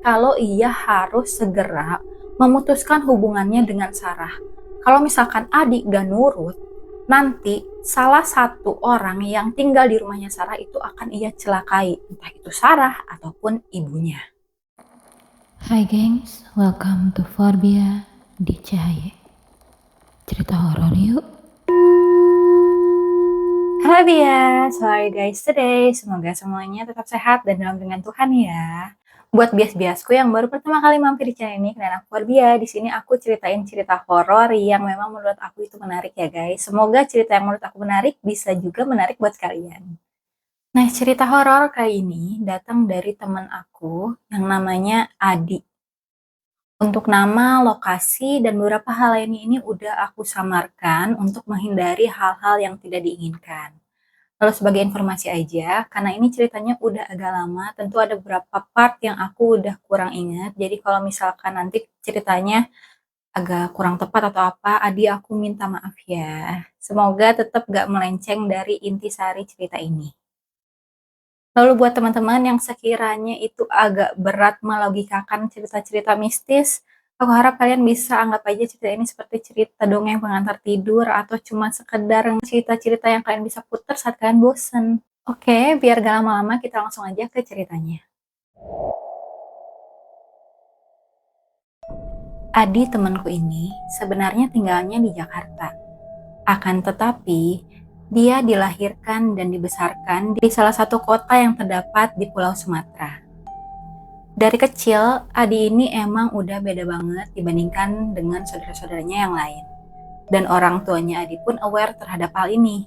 kalau ia harus segera memutuskan hubungannya dengan Sarah. Kalau misalkan Adi gak nurut, nanti salah satu orang yang tinggal di rumahnya Sarah itu akan ia celakai, entah itu Sarah ataupun ibunya. Hai gengs, welcome to Forbia di Cahaya. Cerita horor yuk. Halo Bias, how are you guys today? Semoga semuanya tetap sehat dan dalam lindungan Tuhan ya. Buat bias-biasku yang baru pertama kali mampir di channel ini, kenal aku Forbia. Di sini aku ceritain cerita horor yang memang menurut aku itu menarik ya guys. Semoga cerita yang menurut aku menarik bisa juga menarik buat kalian. Nah, cerita horor kali ini datang dari teman aku yang namanya Adi. Untuk nama, lokasi, dan beberapa hal lainnya ini udah aku samarkan untuk menghindari hal-hal yang tidak diinginkan. Lalu sebagai informasi aja, karena ini ceritanya udah agak lama, tentu ada beberapa part yang aku udah kurang ingat. Jadi kalau misalkan nanti ceritanya agak kurang tepat atau apa, Adi aku minta maaf ya. Semoga tetap gak melenceng dari intisari cerita ini. Lalu buat teman-teman yang sekiranya itu agak berat melogikakan cerita-cerita mistis, aku harap kalian bisa anggap aja cerita ini seperti cerita dongeng pengantar tidur atau cuma sekedar cerita-cerita yang kalian bisa putar saat kalian bosen. Oke, biar gak lama-lama kita langsung aja ke ceritanya. Adi temanku ini sebenarnya tinggalnya di Jakarta. Akan tetapi, dia dilahirkan dan dibesarkan di salah satu kota yang terdapat di Pulau Sumatera. Dari kecil, Adi ini emang udah beda banget dibandingkan dengan saudara-saudaranya yang lain. Dan orang tuanya Adi pun aware terhadap hal ini.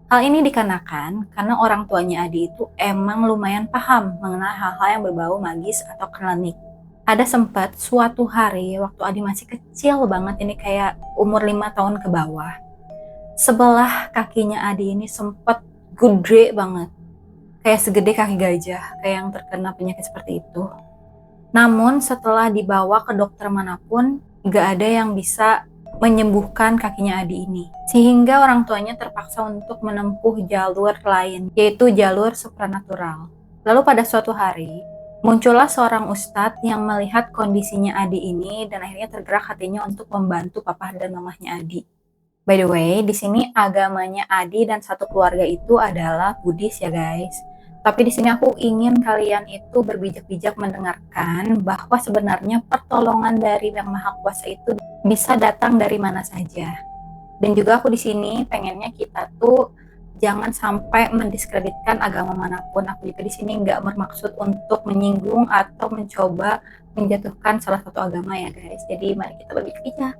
Hal ini dikarenakan karena orang tuanya Adi itu emang lumayan paham mengenai hal-hal yang berbau magis atau klinik. Ada sempat suatu hari waktu Adi masih kecil banget, ini kayak umur 5 tahun ke bawah. Sebelah kakinya Adi ini sempat gede banget. Kayak segede kaki gajah, kayak yang terkena penyakit seperti itu. Namun setelah dibawa ke dokter manapun, gak ada yang bisa menyembuhkan kakinya Adi ini. Sehingga orang tuanya terpaksa untuk menempuh jalur lain, yaitu jalur supranatural. Lalu pada suatu hari, muncullah seorang ustadz yang melihat kondisinya Adi ini dan akhirnya tergerak hatinya untuk membantu papa dan mamahnya Adi. By the way, di sini agamanya Adi dan satu keluarga itu adalah Buddhis ya guys. Tapi di sini aku ingin kalian itu berbijak-bijak mendengarkan bahwa sebenarnya pertolongan dari Yang Maha Kuasa itu bisa datang dari mana saja. Dan juga aku di sini pengennya kita tuh jangan sampai mendiskreditkan agama manapun. Aku juga di sini nggak bermaksud untuk menyinggung atau mencoba menjatuhkan salah satu agama ya guys. Jadi mari kita berbijak-bijak.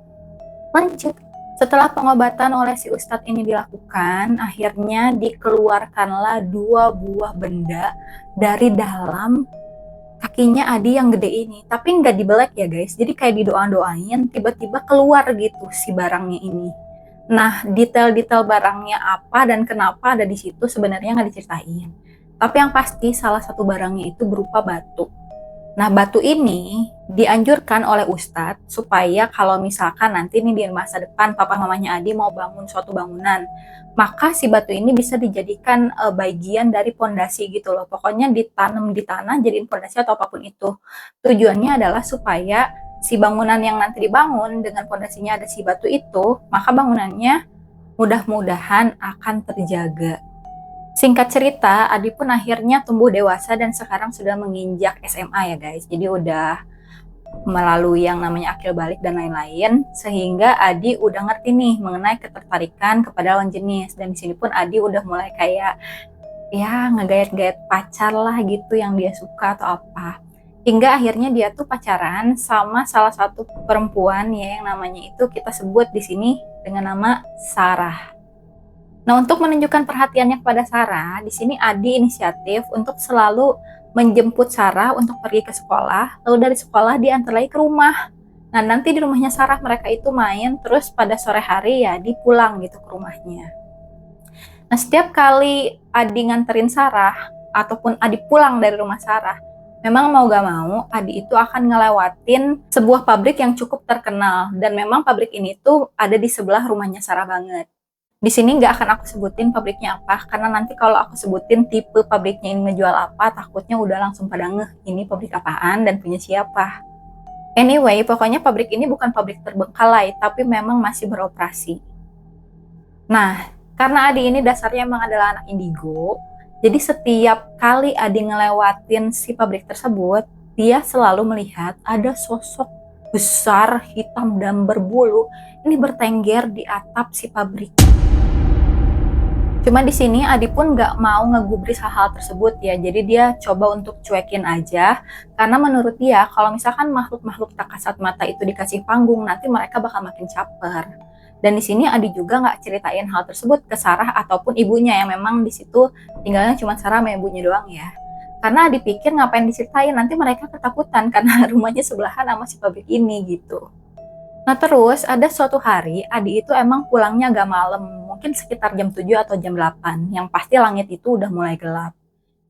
Lanjut. Setelah pengobatan oleh si ustadz ini dilakukan, akhirnya dikeluarkanlah 2 buah benda dari dalam kakinya Adi yang gede ini. Tapi nggak dibelek ya guys, jadi kayak didoa-doain, tiba-tiba keluar gitu si barangnya ini. Nah, detail-detail barangnya apa dan kenapa ada di situ sebenarnya nggak diceritain. Tapi yang pasti salah satu barangnya itu berupa batu. Nah, batu ini dianjurkan oleh Ustadz supaya kalau misalkan nanti nih di masa depan papa mamanya Adi mau bangun suatu bangunan, maka si batu ini bisa dijadikan bagian dari pondasi gitu loh. Pokoknya ditanam di tanah jadiin pondasi atau apapun itu. Tujuannya adalah supaya si bangunan yang nanti dibangun dengan pondasinya ada si batu itu, maka bangunannya mudah-mudahan akan terjaga. Singkat cerita, Adi pun akhirnya tumbuh dewasa dan sekarang sudah menginjak SMA ya guys. Jadi udah melalui yang namanya akil balik dan lain-lain, sehingga Adi udah ngerti nih mengenai ketertarikan kepada lawan jenis. Dan di sini pun Adi udah mulai kayak ya ngegayat-gayat pacar lah gitu yang dia suka atau apa. Hingga akhirnya dia tuh pacaran sama salah satu perempuan ya yang namanya itu kita sebut di sini dengan nama Sarah. Nah, untuk menunjukkan perhatiannya kepada Sarah, di sini Adi inisiatif untuk selalu menjemput Sarah untuk pergi ke sekolah, lalu dari sekolah diantar lagi ke rumah. Nah, nanti di rumahnya Sarah mereka itu main, terus pada sore hari ya dipulang gitu ke rumahnya. Nah, setiap kali Adi nganterin Sarah, ataupun Adi pulang dari rumah Sarah, memang mau gak mau, Adi itu akan ngelewatin sebuah pabrik yang cukup terkenal. Dan memang pabrik ini tuh ada di sebelah rumahnya Sarah banget. Di sini nggak akan aku sebutin pabriknya apa, karena nanti kalau aku sebutin tipe pabriknya ini ngejual apa, takutnya udah langsung pada ngeh ini pabrik apaan dan punya siapa. Anyway, pokoknya pabrik ini bukan pabrik terbengkalai, tapi memang masih beroperasi. Nah, karena Adi ini dasarnya emang adalah anak indigo, jadi setiap kali Adi ngelewatin si pabrik tersebut, dia selalu melihat ada sosok besar, hitam dan berbulu ini bertengger di atap si pabrik. Cuma di sini Adi pun nggak mau ngegubris hal-hal tersebut ya, jadi dia coba untuk cuekin aja, karena menurut dia kalau misalkan makhluk-makhluk tak kasat mata itu dikasih panggung, nanti mereka bakal makin caper. Dan di sini Adi juga nggak ceritain hal tersebut ke Sarah ataupun ibunya yang memang di situ tinggalnya cuma Sarah sama ibunya doang ya. Karena Adi pikir ngapain diceritain, nanti mereka ketakutan karena rumahnya sebelahan sama si pabrik ini gitu. Nah terus ada suatu hari Adi itu emang pulangnya agak malam, mungkin sekitar jam 7 atau jam 8, yang pasti langit itu udah mulai gelap.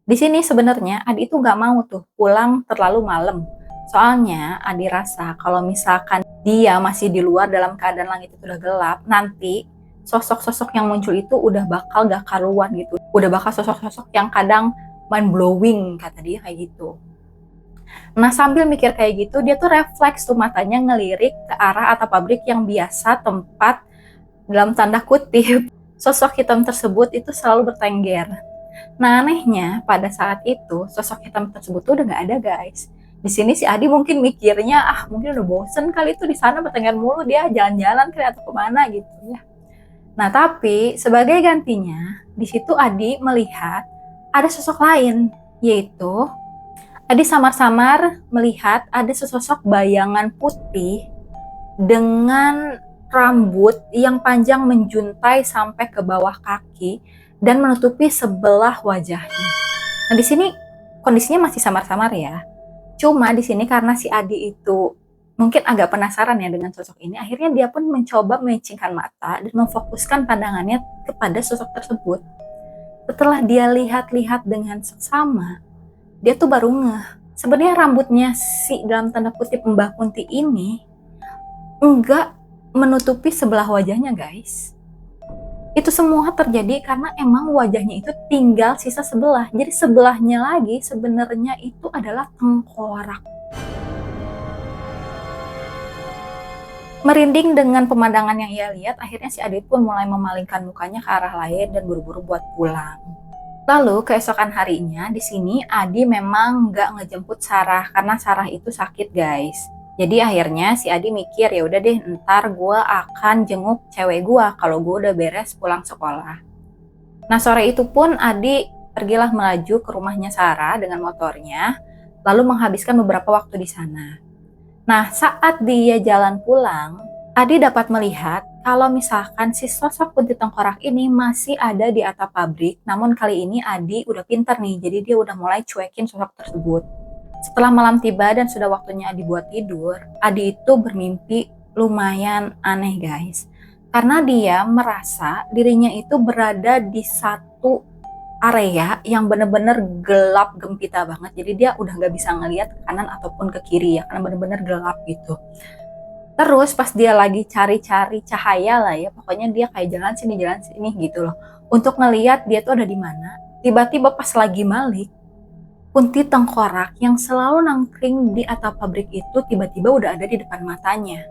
Di sini sebenarnya Adi itu nggak mau tuh pulang terlalu malam. Soalnya Adi rasa kalau misalkan dia masih di luar dalam keadaan langit itu udah gelap, nanti sosok-sosok yang muncul itu udah bakal gak karuan gitu. Udah bakal sosok-sosok yang kadang mind blowing kata dia kayak gitu. Nah sambil mikir kayak gitu, dia tuh refleks tuh matanya ngelirik ke arah atap pabrik yang biasa tempat dalam tanda kutip sosok hitam tersebut itu selalu bertengger. Nah anehnya pada saat itu sosok hitam tersebut tuh udah nggak ada guys. Di sini si Adi mungkin mikirnya mungkin udah bosen kali itu di sana bertengger mulu, dia jalan-jalan kali atau kemana gitu ya. Nah tapi sebagai gantinya di situ Adi melihat ada sosok lain, yaitu Adi samar-samar melihat ada sesosok bayangan putih dengan rambut yang panjang menjuntai sampai ke bawah kaki dan menutupi sebelah wajahnya. Nah, di sini kondisinya masih samar-samar ya. Cuma di sini karena si Adi itu mungkin agak penasaran ya dengan sosok ini, akhirnya dia pun mencoba memicingkan mata dan memfokuskan pandangannya kepada sosok tersebut. Setelah dia lihat-lihat dengan seksama, dia tuh baru ngeh. Sebenarnya rambutnya si dalam tanda kutip Mbah Kunti ini enggak menutupi sebelah wajahnya guys. Itu semua terjadi karena emang wajahnya itu tinggal sisa sebelah. Jadi sebelahnya lagi sebenarnya itu adalah tengkorak. Merinding dengan pemandangan yang ia lihat, akhirnya si Adit pun mulai memalingkan mukanya ke arah lain dan buru-buru buat pulang. Lalu keesokan harinya di sini Adi memang nggak ngejemput Sarah karena Sarah itu sakit guys. Jadi akhirnya si Adi mikir ya udah deh ntar gue akan jenguk cewek gue kalau gue udah beres pulang sekolah. Nah sore itu pun Adi pergilah melaju ke rumahnya Sarah dengan motornya lalu menghabiskan beberapa waktu di sana. Nah saat dia jalan pulang Adi dapat melihat kalau misalkan si sosok kunti tengkorak ini masih ada di atap pabrik, namun kali ini Adi udah pintar nih, jadi dia udah mulai cuekin sosok tersebut. Setelah malam tiba dan sudah waktunya Adi buat tidur, Adi itu bermimpi lumayan aneh guys. Karena dia merasa dirinya itu berada di satu area yang bener-bener gelap gempita banget. Jadi dia udah gak bisa ngelihat ke kanan ataupun ke kiri ya, karena bener-bener gelap gitu. Terus pas dia lagi cari-cari cahaya lah ya, pokoknya dia kayak jalan sini gitu loh. Untuk ngeliat dia tuh ada di mana. Tiba-tiba pas lagi balik, kunti tengkorak yang selalu nangkring di atap pabrik itu tiba-tiba udah ada di depan matanya.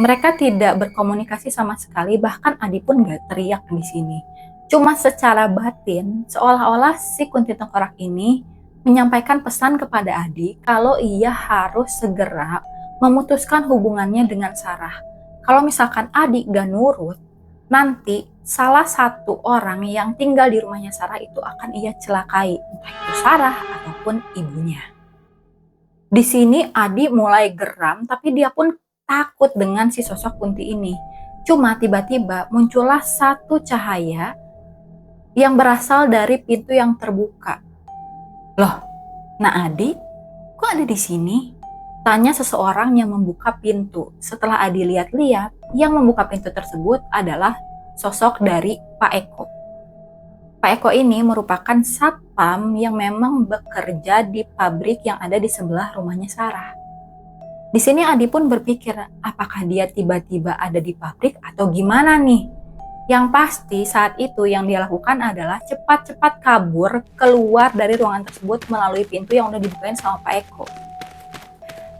Mereka tidak berkomunikasi sama sekali, bahkan Adi pun gak teriak di sini. Cuma secara batin, seolah-olah si kunti tengkorak ini menyampaikan pesan kepada Adi kalau ia harus segera memutuskan hubungannya dengan Sarah. Kalau misalkan Adi gak nurut, nanti salah satu orang yang tinggal di rumahnya Sarah itu akan ia celakai, entah itu Sarah ataupun ibunya. Di sini Adi mulai geram, tapi dia pun takut dengan si sosok kunti ini. Cuma tiba-tiba muncullah satu cahaya yang berasal dari pintu yang terbuka. Loh, nah Adi, kok ada di sini? Tanya seseorang yang membuka pintu. Setelah Adi lihat-lihat, yang membuka pintu tersebut adalah sosok dari Pak Eko. Pak Eko ini merupakan satpam yang memang bekerja di pabrik yang ada di sebelah rumahnya Sarah. Di sini Adi pun berpikir, apakah dia tiba-tiba ada di pabrik atau gimana nih? Yang pasti saat itu yang dia lakukan adalah cepat-cepat kabur keluar dari ruangan tersebut melalui pintu yang udah dibukain sama Pak Eko.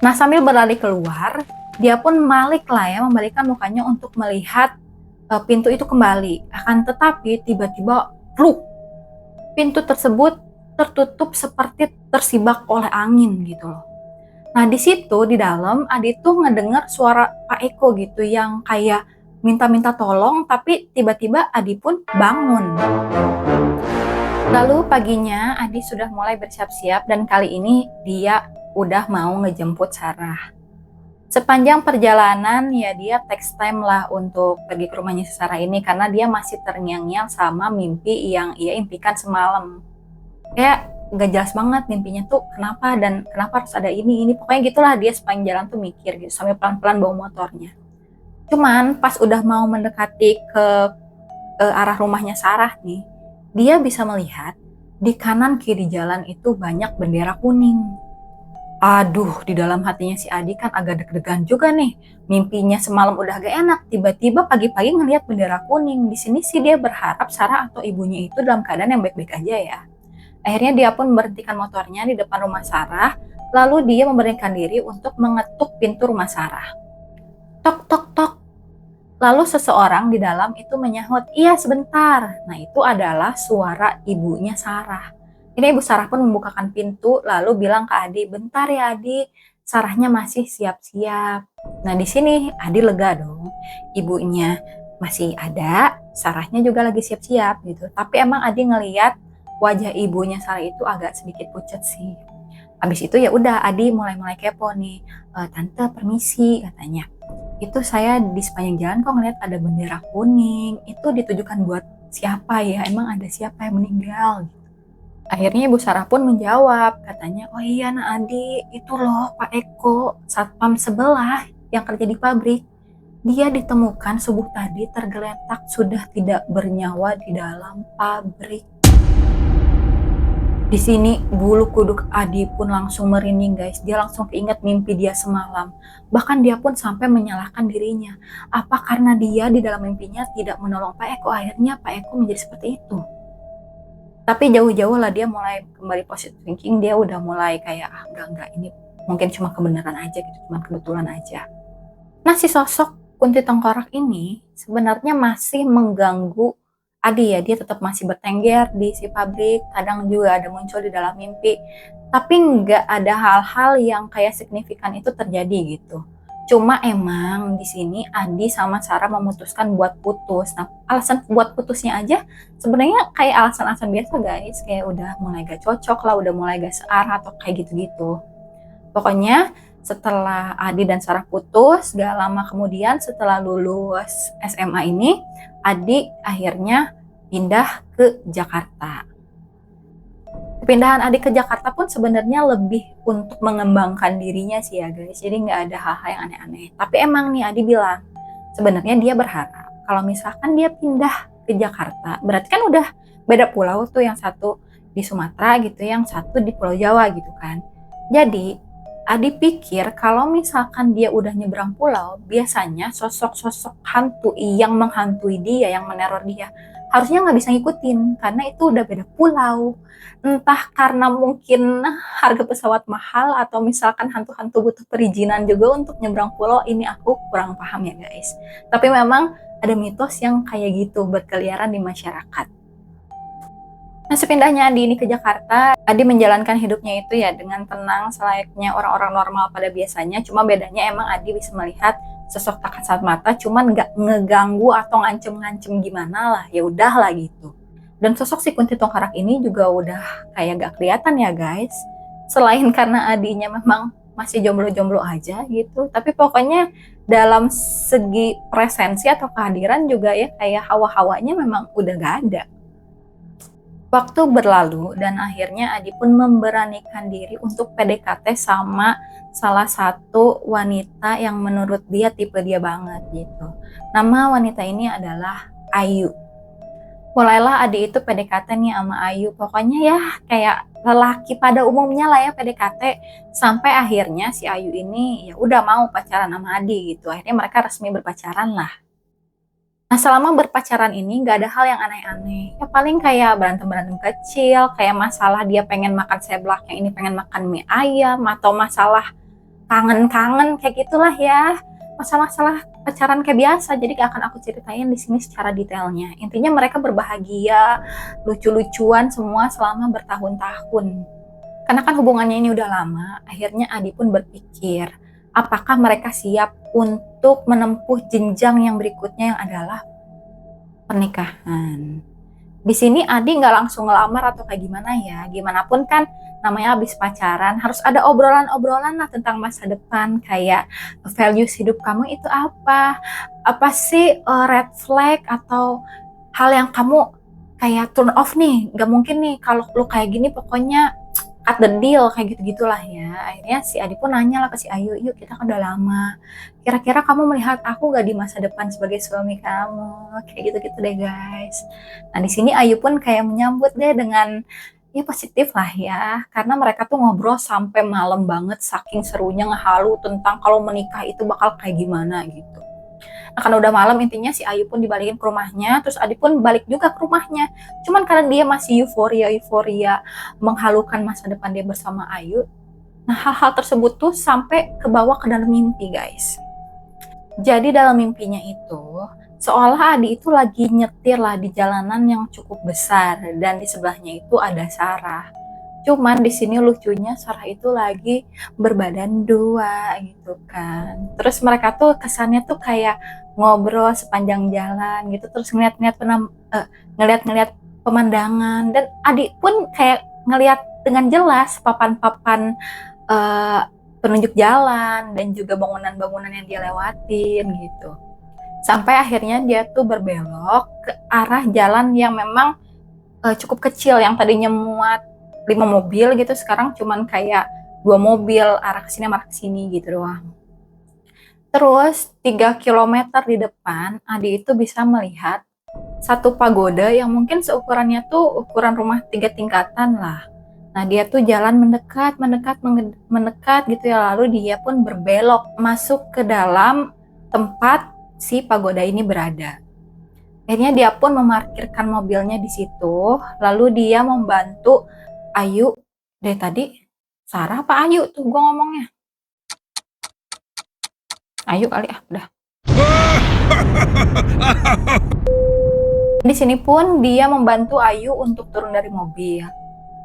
Nah, sambil berlari keluar, dia pun membalikan mukanya untuk melihat pintu itu kembali. Akan tetapi tiba-tiba pluk, pintu tersebut tertutup seperti tersibak oleh angin gitu loh. Nah, di situ di dalam Adi tuh ngedengar suara Pak Eko gitu yang kayak minta-minta tolong, tapi tiba-tiba Adi pun bangun. Lalu paginya Adi sudah mulai bersiap-siap dan kali ini dia udah mau ngejemput Sarah. Sepanjang perjalanan ya dia takes time lah untuk pergi ke rumahnya si Sarah ini karena dia masih terngiang-ngiang sama mimpi yang ia impikan semalam. Kayak gak jelas banget mimpinya tuh kenapa dan kenapa harus ada ini. Pokoknya gitulah dia sepanjang jalan tuh mikir gitu sambil pelan-pelan bawa motornya. Cuman pas udah mau mendekati ke arah rumahnya Sarah nih, dia bisa melihat di kanan kiri jalan itu banyak bendera kuning. Aduh, di dalam hatinya si Adi kan agak deg-degan juga nih. Mimpinya semalam udah gak enak, tiba-tiba pagi-pagi ngelihat bendera kuning. Di sini sih dia berharap Sarah atau ibunya itu dalam keadaan yang baik-baik aja ya. Akhirnya dia pun berhentikan motornya di depan rumah Sarah, lalu dia memberanikan diri untuk mengetuk pintu rumah Sarah. Tok, tok, tok. Lalu seseorang di dalam itu menyahut, iya sebentar. Nah itu adalah suara ibunya Sarah. Ini ibu Sarah pun membukakan pintu lalu bilang ke Adi, bentar ya Adi, Sarahnya masih siap-siap. Nah di sini Adi lega dong, ibunya masih ada, Sarahnya juga lagi siap-siap gitu. Tapi emang Adi ngeliat wajah ibunya Sarah itu agak sedikit pucat sih. Habis itu ya udah Adi mulai kepo nih, tante permisi katanya. Itu saya di sepanjang jalan kok ngeliat ada bendera kuning, itu ditujukan buat siapa ya, emang ada siapa yang meninggal gitu. Akhirnya Ibu Sarah pun menjawab, katanya, oh iya nak Adi, itu loh Pak Eko, satpam sebelah yang kerja di pabrik. Dia ditemukan subuh tadi tergeletak sudah tidak bernyawa di dalam pabrik. Di sini bulu kuduk Adi pun langsung merinding guys. Dia langsung keinget mimpi dia semalam. Bahkan dia pun sampai menyalahkan dirinya. Apa karena dia di dalam mimpinya tidak menolong Pak Eko, akhirnya Pak Eko menjadi seperti itu. Tapi jauh-jauh lah dia mulai kembali positive thinking. Dia udah mulai kayak enggak ini mungkin cuma kebenaran aja gitu, cuma kebetulan aja. Nah si sosok Kunti Tengkorak ini sebenarnya masih mengganggu Adi ya, dia tetap masih bertengger di si pabrik, kadang juga ada muncul di dalam mimpi, tapi nggak ada hal-hal yang kayak signifikan itu terjadi gitu. Cuma emang di sini Adi sama Sarah memutuskan buat putus. Nah, alasan buat putusnya aja sebenarnya kayak alasan-alasan biasa guys, kayak udah mulai gak cocok lah, udah mulai gak searah atau kayak gitu-gitu. Pokoknya setelah Adi dan Sarah putus, gak lama kemudian setelah lulus SMA ini, Adi akhirnya pindah ke Jakarta. Kepindahan Adi ke Jakarta pun sebenarnya lebih untuk mengembangkan dirinya sih ya guys. Jadi nggak ada hal-hal yang aneh-aneh. Tapi emang nih Adi bilang, sebenarnya dia berharap kalau misalkan dia pindah ke Jakarta, berarti kan udah beda pulau tuh, yang satu di Sumatera gitu, yang satu di Pulau Jawa gitu kan. Jadi Adi pikir kalau misalkan dia udah nyebrang pulau, biasanya sosok-sosok hantu yang menghantui dia, yang meneror dia, harusnya nggak bisa ngikutin karena itu udah beda pulau. Entah karena mungkin harga pesawat mahal atau misalkan hantu-hantu butuh perizinan juga untuk nyebrang pulau, ini aku kurang paham ya guys. Tapi memang ada mitos yang kayak gitu berkeliaran di masyarakat. Nah, sepindahnya Adi ini ke Jakarta, Adi menjalankan hidupnya itu ya dengan tenang selayaknya orang-orang normal pada biasanya. Cuma bedanya emang Adi bisa melihat sosok tak kasat mata, cuman nggak ngeganggu atau ngancem-ngancem gimana lah, ya udah lah gitu. Dan sosok si Kunti Tengkorak ini juga udah kayak gak kelihatan ya guys. Selain karena Adinya memang masih jomblo-jomblo aja gitu, tapi pokoknya dalam segi presensi atau kehadiran juga ya kayak hawa-hawanya memang udah gak ada. Waktu berlalu dan akhirnya Adi pun memberanikan diri untuk PDKT sama salah satu wanita yang menurut dia tipe dia banget gitu. Nama wanita ini adalah Ayu. Mulailah Adi itu PDKT nih sama Ayu. Pokoknya ya kayak lelaki pada umumnya lah ya PDKT, sampai akhirnya si Ayu ini ya udah mau pacaran sama Adi gitu. Akhirnya mereka resmi berpacaran lah. Nah, selama berpacaran ini nggak ada hal yang aneh-aneh. Ya paling kayak berantem-berantem kecil, kayak masalah dia pengen makan seblak, yang ini pengen makan mie ayam, atau masalah kangen-kangen kayak gitulah ya. Masalah-masalah pacaran kayak biasa. Jadi gak akan aku ceritain di sini secara detailnya. Intinya mereka berbahagia, lucu-lucuan semua selama bertahun-tahun. Karena kan hubungannya ini udah lama, akhirnya Adi pun berpikir, apakah mereka siap untuk menempuh jenjang yang berikutnya yang adalah pernikahan. Di sini Adi nggak langsung ngelamar atau kayak gimana ya, gimana pun kan namanya habis pacaran harus ada obrolan-obrolan lah tentang masa depan, kayak values hidup kamu itu apa sih red flag atau hal yang kamu kayak turn off nih, nggak mungkin nih kalau lu kayak gini, pokoknya cut the deal kayak gitu-gitulah ya. Akhirnya si Adi pun nanya lah ke si Ayu, yuk kita kan udah lama, kira-kira kamu melihat aku gak di masa depan sebagai suami kamu, kayak gitu-gitu deh guys. Nah di sini Ayu pun kayak menyambut deh dengan ya positif lah ya, karena mereka tuh ngobrol sampai malam banget saking serunya ngehalu tentang kalau menikah itu bakal kayak gimana gitu. Nah karena udah malam, intinya si Ayu pun dibalikin ke rumahnya, terus Adi pun balik juga ke rumahnya. Cuman karena dia masih euforia menghalukan masa depan dia bersama Ayu, nah hal-hal tersebut tuh sampai ke bawah ke dalam mimpi guys. Jadi dalam mimpinya itu seolah Adi itu lagi nyetir lah di jalanan yang cukup besar, dan di sebelahnya itu ada Sarah. Cuman di sini lucunya Sarah itu lagi berbadan dua gitu kan. Terus mereka tuh kesannya tuh kayak ngobrol sepanjang jalan gitu, terus ngeliat-ngeliat pemandangan, dan Adi pun kayak ngeliat dengan jelas papan-papan eh, penunjuk jalan dan juga bangunan-bangunan yang dia lewatin gitu. Sampai akhirnya dia tuh berbelok ke arah jalan yang memang cukup kecil, yang tadinya muat 5 mobil gitu, sekarang cuman kayak 2 mobil arah kesini arah kesini gitu doang. Terus 3 kilometer di depan Adi itu bisa melihat satu pagoda yang mungkin seukurannya tuh ukuran rumah 3 tingkatan lah. Nah dia tuh jalan mendekat gitu ya, lalu dia pun berbelok masuk ke dalam tempat si pagoda ini berada. Akhirnya dia pun memarkirkan mobilnya di situ, lalu dia membantu Ayu. Dari tadi Sarah apa Ayu tuh gue ngomongnya? Ayu kali udah. Di sini pun dia membantu Ayu untuk turun dari mobil.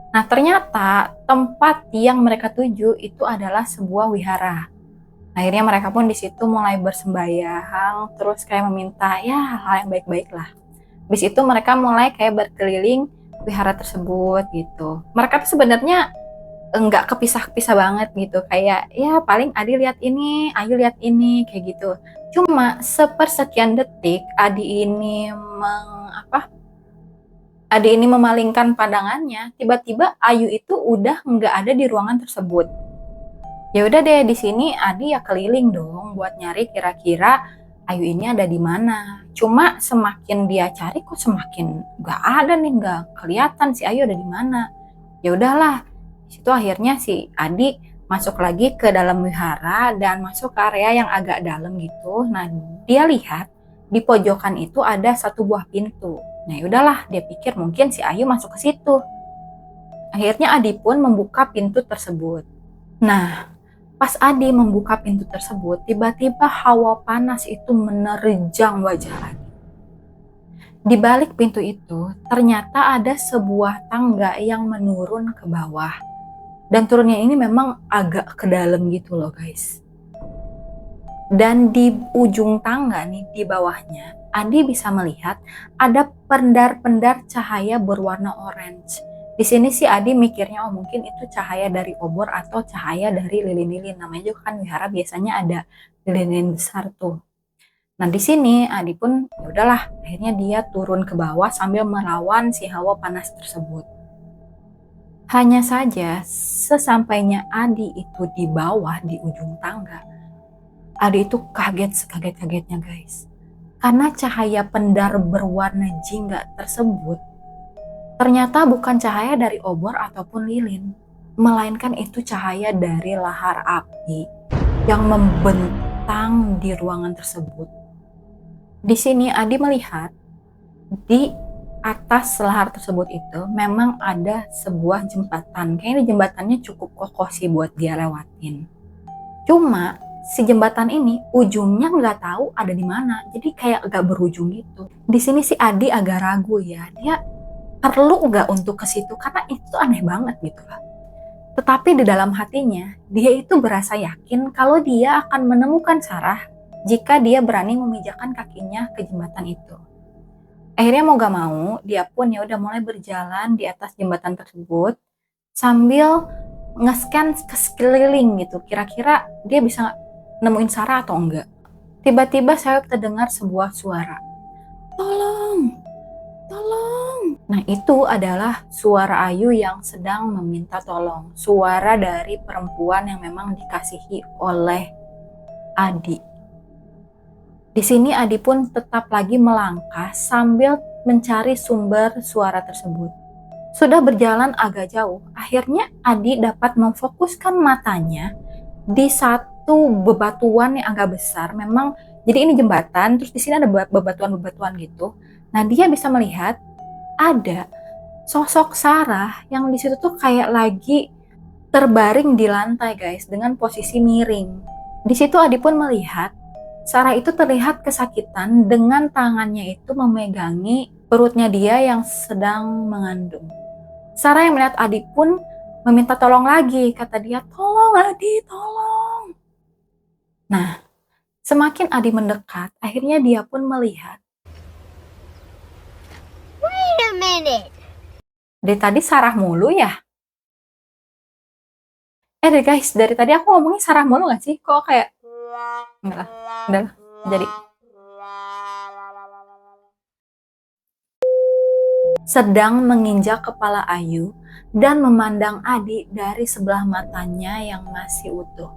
Nah ternyata tempat yang mereka tuju itu adalah sebuah wihara. Akhirnya mereka pun di situ mulai bersembahyang, terus kayak meminta ya hal yang baik-baik lah. Habis itu mereka mulai kayak berkeliling wihara tersebut gitu. Mereka tuh sebenarnya enggak kepisah-pisah banget gitu, kayak ya paling Adi lihat ini, Ayu lihat ini kayak gitu. Cuma sepersekian detik Adi ini memalingkan pandangannya, tiba-tiba Ayu itu udah nggak ada di ruangan tersebut. Ya udah deh, di sini Adi ya keliling dong buat nyari kira-kira Ayu ini ada di mana. Cuma semakin dia cari kok semakin nggak ada nih, nggak kelihatan si Ayu ada di mana. Ya udahlah, di situ akhirnya si Adi masuk lagi ke dalam wihara dan masuk ke area yang agak dalam gitu. Nah dia lihat di pojokan itu ada satu buah pintu. Nah yaudahlah, dia pikir mungkin si Ayu masuk ke situ. Akhirnya Adi pun membuka pintu tersebut. Nah pas Adi membuka pintu tersebut, tiba-tiba hawa panas itu menerjang wajah Adi. Di balik pintu itu, ternyata ada sebuah tangga yang menurun ke bawah. Dan turunnya ini memang agak ke dalam gitu loh guys. Dan di ujung tangga nih, di bawahnya, Adi bisa melihat ada pendar-pendar cahaya berwarna orange. Di sini sih Adi mikirnya oh mungkin itu cahaya dari obor atau cahaya dari lilin-lilin. Namanya juga kan wihara biasanya ada lilin-lilin besar tuh. Nah di sini Adi pun ya udahlah, akhirnya dia turun ke bawah sambil melawan si hawa panas tersebut. Hanya saja sesampainya Adi itu di bawah di ujung tangga, Adi itu kaget sekaget-kagetnya guys. Karena cahaya pendar berwarna jingga tersebut Ternyata bukan cahaya dari obor ataupun lilin, melainkan itu cahaya dari lahar api yang membentang di ruangan tersebut. Di sini Adi melihat di atas lahar tersebut itu memang ada sebuah jembatan. Kayaknya jembatannya cukup kokoh sih buat dia lewatin. Cuma si jembatan ini ujungnya nggak tahu ada di mana, jadi kayak agak berujung gitu. Di sini si Adi agak ragu ya, dia perlu nggak untuk ke situ karena itu aneh banget gitu lah. Tetapi di dalam hatinya dia itu berasa yakin kalau dia akan menemukan Sarah jika dia berani memijakkan kakinya ke jembatan itu. Akhirnya mau gak mau dia pun ya udah mulai berjalan di atas jembatan tersebut sambil nge-scan ke sekeliling gitu. Kira-kira dia bisa nemuin Sarah atau enggak. Tiba-tiba saya terdengar sebuah suara. Tolong! Tolong! Nah itu adalah suara Ayu yang sedang meminta tolong. Suara dari perempuan yang memang dikasihi oleh Adi. Di sini Adi pun tetap lagi melangkah sambil mencari sumber suara tersebut. Sudah berjalan agak jauh, akhirnya Adi dapat memfokuskan matanya di satu bebatuan yang agak besar. Memang jadi ini jembatan, terus di sini ada bebatuan-bebatuan gitu. Nah, dia bisa melihat ada sosok Sarah yang di situ tuh kayak lagi terbaring di lantai, guys, dengan posisi miring. Di situ Adi pun melihat Sarah itu terlihat kesakitan dengan tangannya itu memegangi perutnya dia yang sedang mengandung. Sarah yang melihat Adi pun meminta tolong lagi, kata dia, "Tolong Adi, tolong." Nah, semakin Adi mendekat, akhirnya dia pun melihat. Wait a minute. Dari tadi Sarah mulu ya? Deh guys, dari tadi aku ngomongnya Sarah mulu gak sih? Kok kayak, enggak lah, udah lah, jadi. Sedang menginjak kepala Ayu dan memandang Adi dari sebelah matanya yang masih utuh.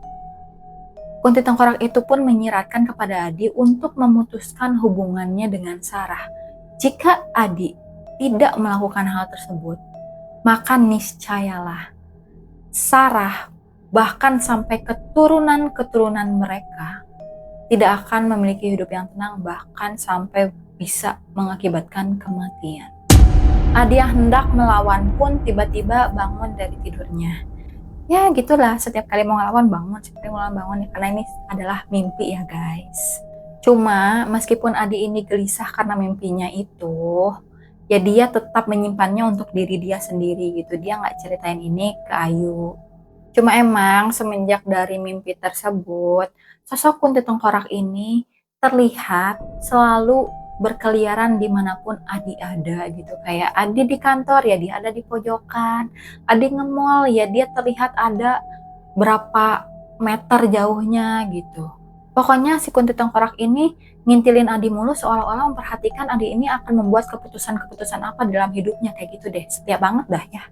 Kunti Tengkorak itu pun menyiratkan kepada Adi untuk memutuskan hubungannya dengan Sarah. Jika Adi tidak melakukan hal tersebut, maka niscayalah Sarah bahkan sampai keturunan-keturunan mereka tidak akan memiliki hidup yang tenang, bahkan sampai bisa mengakibatkan kematian. Adi yang hendak melawan pun tiba-tiba bangun dari tidurnya. Ya gitulah, setiap kali mau ngelawan bangun, karena ini adalah mimpi ya guys. Cuma meskipun Adi ini gelisah karena mimpinya itu, ya dia tetap menyimpannya untuk diri dia sendiri gitu. Dia nggak ceritain ini ke Ayu. Cuma emang semenjak dari mimpi tersebut, sosok Kunti Tengkorak ini terlihat selalu berkeliaran dimanapun Adi ada gitu. Kayak Adi di kantor ya dia ada di pojokan, Adi nge-mall ya dia terlihat ada berapa meter jauhnya gitu. Pokoknya si Kunti Tengkorak ini ngintilin Adi mulu, seolah-olah memperhatikan Adi ini akan membuat keputusan-keputusan apa dalam hidupnya, kayak gitu deh. Setia banget dah ya.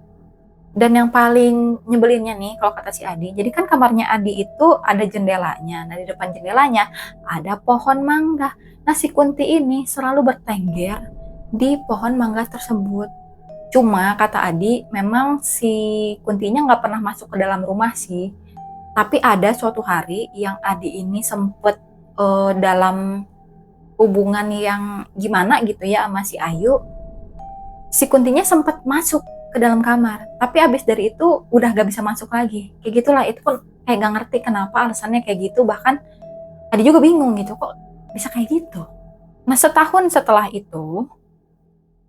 Dan yang paling nyebelinnya nih kalau kata si Adi, jadi kan kamarnya Adi itu ada jendelanya. Nah di depan jendelanya ada pohon mangga. Nah si Kunti ini selalu bertengger di pohon mangga tersebut. Cuma kata Adi memang si Kuntinya nggak pernah masuk ke dalam rumah sih. Tapi ada suatu hari yang Adi ini sempet dalam hubungan yang gimana gitu ya sama si Ayu. Si Kuntinya sempet masuk ke dalam kamar, tapi abis dari itu udah gak bisa masuk lagi. Kayak gitulah, itu pun kayak gak ngerti kenapa alasannya kayak gitu. Bahkan Adi juga bingung gitu, kok bisa kayak gitu. Nah setahun setelah itu,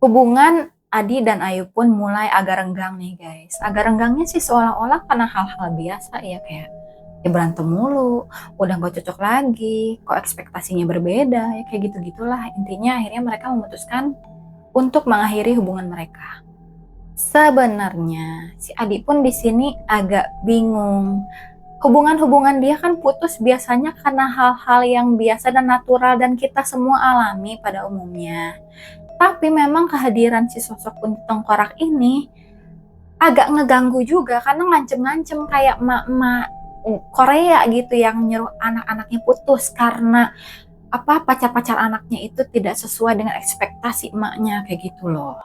hubungan Adi dan Ayu pun mulai agak renggang nih guys. Agak renggangnya sih seolah-olah karena hal-hal biasa ya, kayak ya berantem mulu, udah gak cocok lagi, kok ekspektasinya berbeda, ya kayak gitu-gitulah. Intinya akhirnya mereka memutuskan untuk mengakhiri hubungan mereka. Sebenarnya si Adi pun di sini agak bingung. Hubungan-hubungan dia kan putus biasanya karena hal-hal yang biasa dan natural dan kita semua alami pada umumnya. Tapi memang kehadiran si sosok Kunti Tengkorak ini agak ngeganggu juga karena ngancem-ngancem kayak emak-emak Korea gitu yang nyuruh anak-anaknya putus karena pacar-pacar anaknya itu tidak sesuai dengan ekspektasi emaknya, kayak gitu loh.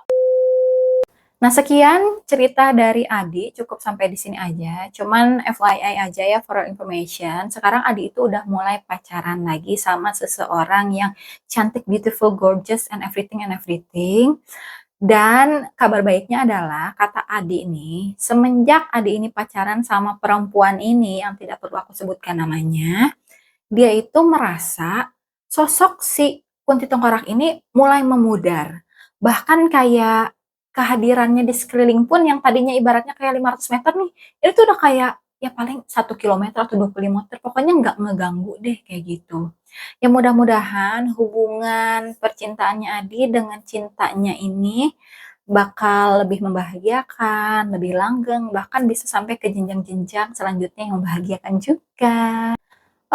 Nah, sekian cerita dari Adi, cukup sampai di sini aja. Cuman FYI aja ya, for your information. Sekarang Adi itu udah mulai pacaran lagi sama seseorang yang cantik, beautiful, gorgeous, and everything and everything. Dan kabar baiknya adalah, kata Adi ini, semenjak Adi ini pacaran sama perempuan ini, yang tidak perlu aku sebutkan namanya, dia itu merasa sosok si Kunti Tengkorak ini mulai memudar. Bahkan kayak kehadirannya di sekeliling pun yang tadinya ibaratnya kayak 500 meter nih, itu udah kayak ya paling 1 kilometer atau 25 meter, pokoknya nggak ngeganggu deh kayak gitu. Ya mudah-mudahan hubungan percintaannya Adi dengan cintanya ini bakal lebih membahagiakan, lebih langgeng, bahkan bisa sampai ke jenjang-jenjang selanjutnya yang membahagiakan juga.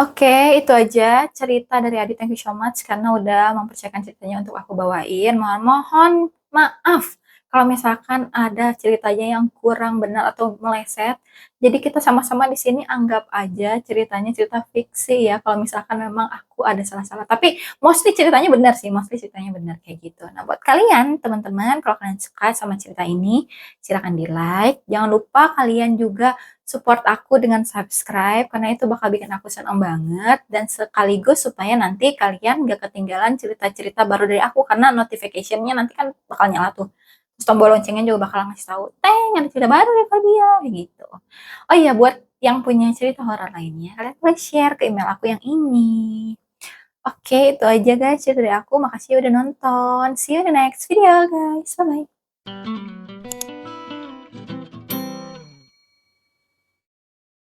Oke, itu aja cerita dari Adi. Thank you so much karena udah mempercayakan ceritanya untuk aku bawain. Mohon maaf kalau misalkan ada ceritanya yang kurang benar atau meleset. Jadi kita sama-sama di sini anggap aja ceritanya cerita fiksi ya. Kalau misalkan memang aku ada salah-salah. Tapi mostly ceritanya benar sih, mostly ceritanya benar kayak gitu. Nah, buat kalian teman-teman, kalau kalian suka sama cerita ini, silakan di-like. Jangan lupa kalian juga support aku dengan subscribe karena itu bakal bikin aku senang banget dan sekaligus supaya nanti kalian gak ketinggalan cerita-cerita baru dari aku karena notification-nya nanti kan bakal nyala tuh. Terus tombol loncengnya juga bakal ngasih tahu, "Teng, ada cerita baru dari Fabia," kayak gitu. Oh iya, buat yang punya cerita horor lainnya, kalian boleh share ke email aku yang ini. Oke, itu aja guys cerita dari aku. Makasih udah nonton. See you in the next video guys. Bye-bye.